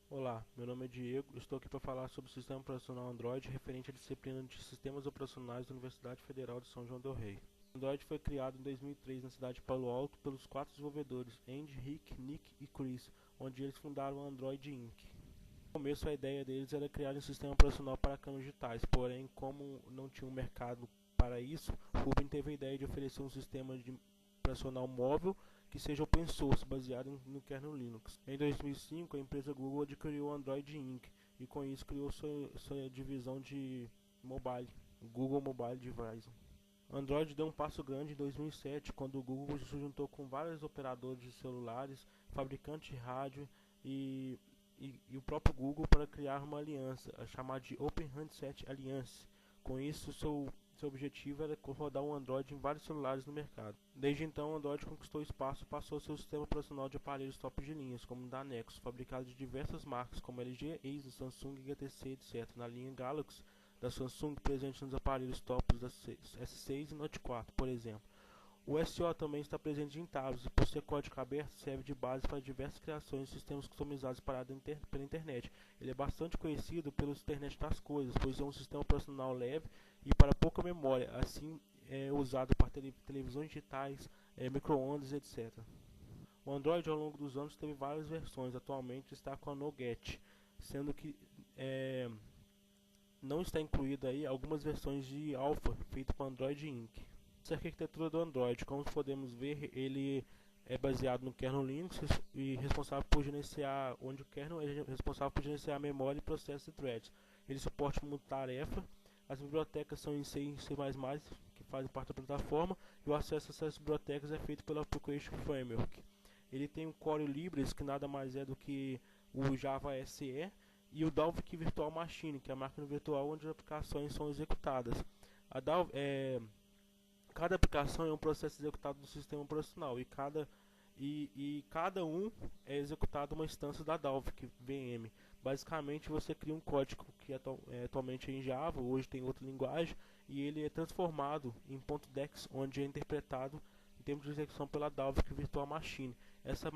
Olá, meu nome é Diego, estou aqui para falar sobre o sistema operacional Android referente à disciplina de Sistemas Operacionais da Universidade Federal de São João del Rei. O Android foi criado em 2003 na cidade de Palo Alto pelos 4 desenvolvedores, Andy, Rick, Nick e Chris, onde eles fundaram a Android Inc. No começo a ideia deles era criar um sistema operacional para câmeras digitais, porém como não tinha um mercado para isso, Rubin teve a ideia de oferecer um sistema operacional móvel que seja open source, baseado no kernel Linux. Em 2005, a empresa Google adquiriu o Android Inc. e com isso criou sua divisão de mobile, Google Mobile Device. Android deu um passo grande em 2007, quando o Google se juntou com vários operadores de celulares, fabricantes de rádio e o próprio Google para criar uma aliança, chamada de Open Handset Alliance. Com isso, seu objetivo era rodar o Android em vários celulares no mercado. Desde então, o Android conquistou espaço e passou seu sistema operacional de aparelhos top de linhas, como o da Nexus, fabricados de diversas marcas como LG, Asus, Samsung, HTC, etc., na linha Galaxy da Samsung, presente nos aparelhos tops da S6 e Note 4, por exemplo. O SO também está presente em tablets e, por ser código aberto, serve de base para diversas criações de sistemas customizados pela internet. Ele é bastante conhecido pelos internet das coisas, pois é um sistema operacional leve e para pouca memória, assim é usado para televisões digitais, micro-ondas, etc. O Android ao longo dos anos teve várias versões, atualmente está com a Nougat, sendo que não está incluída aí algumas versões de alpha feito com Android Inc. Essa arquitetura do Android, como podemos ver, ele é baseado no kernel Linux e responsável por gerenciar, onde o kernel é responsável por gerenciar a memória e processo de threads. Ele suporta multitarefa, as bibliotecas são em C e C++, que fazem parte da plataforma, e o acesso a essas bibliotecas é feito pelo Application Framework. Ele tem o Core Libres, que nada mais é do que o Java SE, e o Dalvik Virtual Machine, que é a máquina virtual onde as aplicações são executadas. Cada aplicação é um processo executado do sistema operacional e cada um é executado uma instância da Dalvik VM. Basicamente, você cria um código que atualmente é em Java, hoje tem outra linguagem, e ele é transformado em .dex, onde é interpretado em termos de execução pela Dalvik Virtual Machine. Essa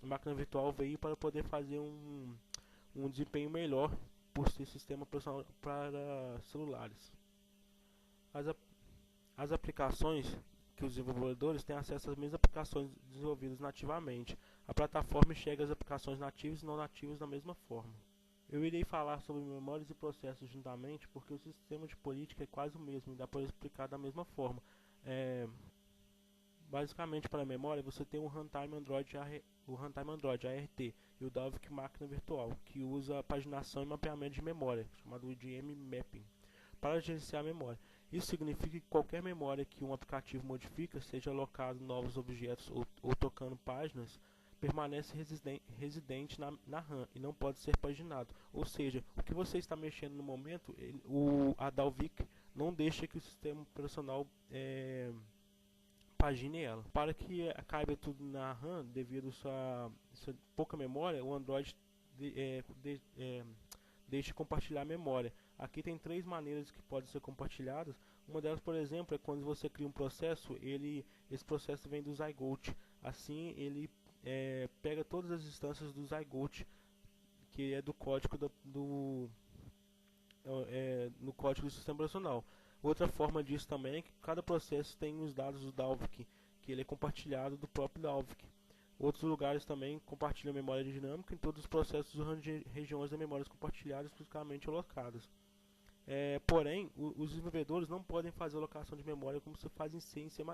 máquina virtual veio para poder fazer um desempenho melhor por ser sistema operacional para celulares. As, as aplicações que os desenvolvedores têm acesso às mesmas aplicações desenvolvidas nativamente. A plataforma enxerga as aplicações nativas e não nativas da mesma forma. Eu irei falar sobre memórias e processos juntamente porque o sistema de política é quase o mesmo e dá para explicar da mesma forma. Basicamente, para a memória, você tem o Runtime Android, ART, e o Dalvik Máquina Virtual, que usa paginação e mapeamento de memória, chamado IDM Mapping, para gerenciar a memória. Isso significa que qualquer memória que um aplicativo modifica, seja alocado novos objetos ou tocando páginas, permanece residente na RAM e não pode ser paginado. Ou seja, o que você está mexendo no momento, a Dalvik não deixa que o sistema operacional pagine ela. Para que caiba tudo na RAM, devido a sua pouca memória, o Android deixa compartilhar a memória. Aqui tem 3 maneiras que podem ser compartilhadas. Uma delas, por exemplo, é quando você cria um processo, esse processo vem do Zygote. Assim, ele pega todas as instâncias do Zygote, que é do código no código do sistema operacional. Outra forma disso também é que cada processo tem os dados do Dalvik, que ele é compartilhado do próprio Dalvik. Outros lugares também compartilham memória dinâmica em todos os processos usando regiões da memória compartilhadas especificamente alocadas. Porém, os desenvolvedores não podem fazer alocação de memória como se faz em C e em C++,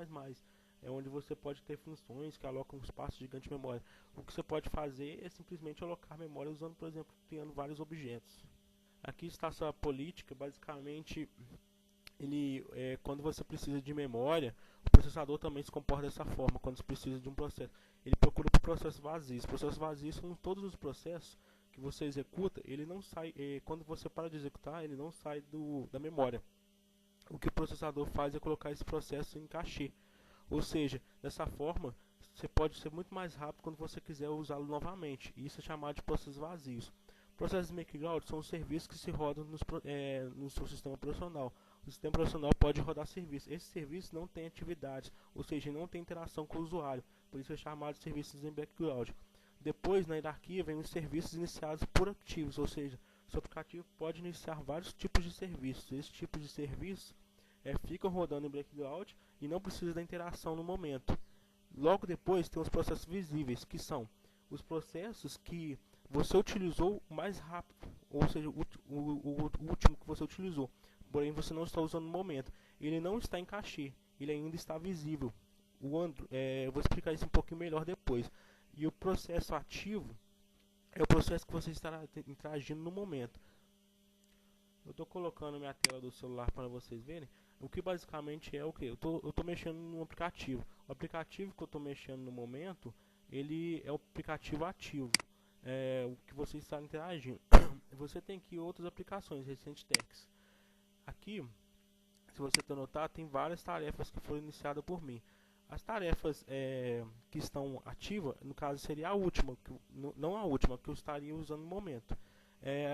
onde você pode ter funções que alocam um espaço gigante de memória. O que você pode fazer é simplesmente alocar memória usando, por exemplo, criando vários objetos. Aqui está a sua política. Basicamente, quando você precisa de memória, o processador também se comporta dessa forma. Quando você precisa de um processo, ele procura por processos vazios. Processos vazios são todos os processos que você executa. Ele não sai, quando você para de executar, ele não sai da memória. O que o processador faz é colocar esse processo em cachê. Ou seja, dessa forma, você pode ser muito mais rápido quando você quiser usá-lo novamente. Isso é chamado de processos vazios. Processos background são os serviços que se rodam no seu sistema operacional. O sistema operacional pode rodar serviços. Esses serviços não têm atividades, ou seja, não tem interação com o usuário. Por isso é chamado de serviços em background. Depois, na hierarquia, vem os serviços iniciados por ativos, ou seja, seu aplicativo pode iniciar vários tipos de serviços. Esse tipo de serviço fica rodando em background e não precisa da interação no momento. Logo depois tem os processos visíveis, que são os processos que você utilizou mais rápido, ou seja, o último que você utilizou, porém você não está usando no momento. Ele não está em cachê, ele ainda está visível. Eu vou explicar isso um pouquinho melhor depois. E o processo ativo é o processo que você estará interagindo no momento. Eu estou colocando minha tela do celular para vocês verem. O que basicamente é o que? Eu estou mexendo no aplicativo. O aplicativo que eu estou mexendo no momento, ele é o aplicativo ativo. O que você está interagindo. Você tem aqui outras aplicações, Recent Text. Aqui, se você notar, tem várias tarefas que foram iniciadas por mim. As tarefas que estão ativas, no caso seria a última, não a última, que eu estaria usando no momento.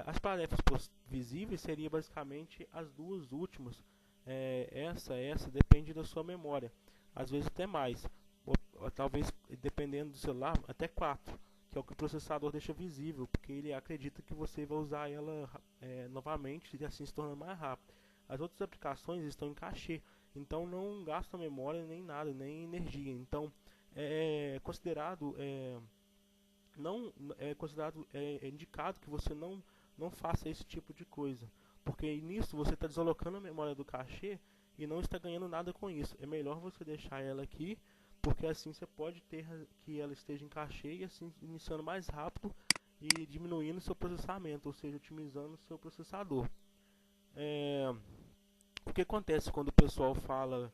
As tarefas visíveis seriam basicamente as duas últimas. Essa depende da sua memória. Às vezes até mais. Ou talvez, dependendo do celular, até 4. Que é o que o processador deixa visível. Porque ele acredita que você vai usar ela novamente e assim se torna mais rápido. As outras aplicações estão em cachê. Então não gasta memória nem nada, nem energia. Então é considerado... é indicado que você não faça esse tipo de coisa, porque nisso você está deslocando a memória do cachê e não está ganhando nada com isso. É melhor você deixar ela aqui, porque assim você pode ter que ela esteja em cachê e assim iniciando mais rápido e diminuindo seu processamento, ou seja, otimizando seu processador. O que acontece quando o pessoal fala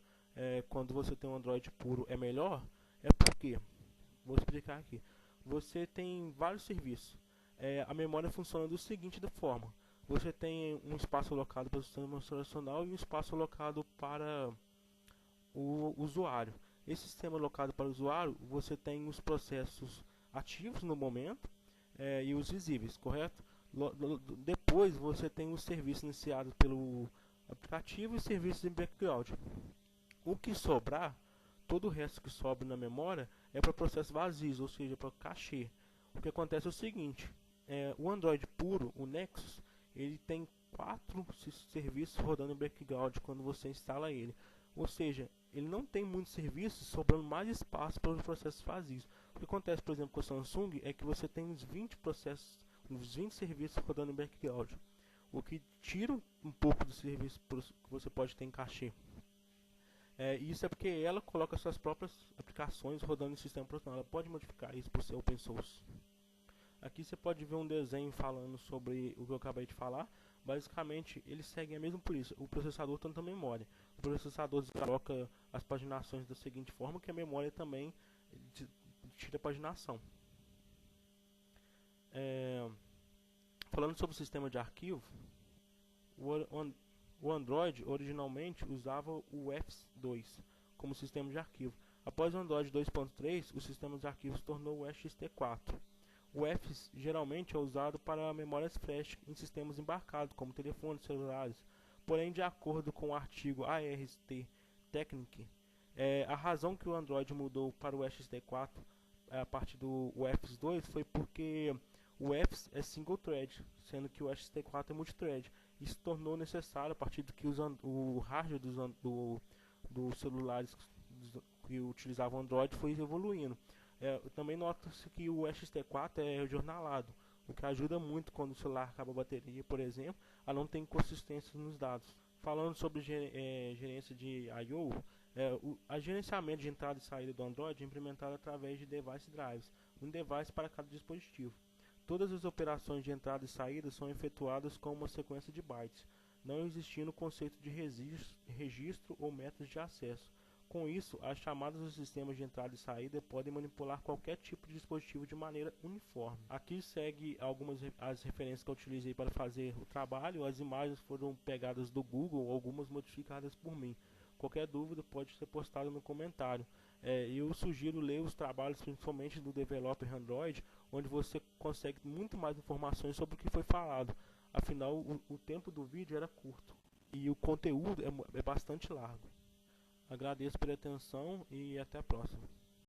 quando você tem um Android puro é melhor? É porque, vou explicar aqui. Você tem vários serviços. A memória funciona da seguinte forma. Você tem um espaço alocado para o sistema operacional e um espaço alocado para o usuário. Esse sistema alocado para o usuário, você tem os processos ativos no momento e os visíveis, correto? Depois você tem os serviços iniciados pelo aplicativo e serviços em background. O que sobrar, todo o resto que sobra na memória é para processos vazios, ou seja, para cachê. O que acontece é o seguinte, o Android puro, o Nexus, ele tem 4 serviços rodando em background quando você instala ele. Ou seja, ele não tem muitos serviços sobrando mais espaço para os processos vazios. O que acontece, por exemplo, com o Samsung é que você tem uns 20 serviços rodando em background, o que tira um pouco do serviço que você pode ter em cachê. Isso é porque ela coloca suas próprias aplicações rodando em sistema operacional. Ela pode modificar isso por ser open source. Aqui você pode ver um desenho falando sobre o que eu acabei de falar. Basicamente, eles seguem a mesma polícia. O processador tanto a memória. O processador coloca as paginações da seguinte forma que a memória também tira a paginação. Falando sobre o sistema de arquivo, o Android originalmente usava o UFS-2 como sistema de arquivo. Após o Android 2.3, o sistema de arquivos tornou o ext4. O UFS geralmente é usado para memórias flash em sistemas embarcados, como telefones celulares. Porém, de acordo com o artigo ARST Technic, a razão que o Android mudou para o ext4 a partir do UFS-2 foi porque o UFS é single thread, sendo que o ext4 é multithread. Isso tornou necessário a partir do que o hardware dos celulares que utilizavam Android foi evoluindo. Também nota-se que o ext4 é jornalado, o que ajuda muito quando o celular acaba a bateria, por exemplo, a não ter inconsistências nos dados. Falando sobre gerência de I/O, a gerenciamento de entrada e saída do Android é implementado através de device drives, um device para cada dispositivo. Todas as operações de entrada e saída são efetuadas com uma sequência de bytes, não existindo o conceito de registro ou métodos de acesso. Com isso, as chamadas dos sistemas de entrada e saída podem manipular qualquer tipo de dispositivo de maneira uniforme. Aqui segue as referências que eu utilizei para fazer o trabalho. As imagens foram pegadas do Google, algumas modificadas por mim. Qualquer dúvida pode ser postada no comentário. Eu sugiro ler os trabalhos principalmente do developer Android, onde você consegue muito mais informações sobre o que foi falado. Afinal, o tempo do vídeo era curto e o conteúdo é bastante largo. Agradeço pela atenção e até a próxima.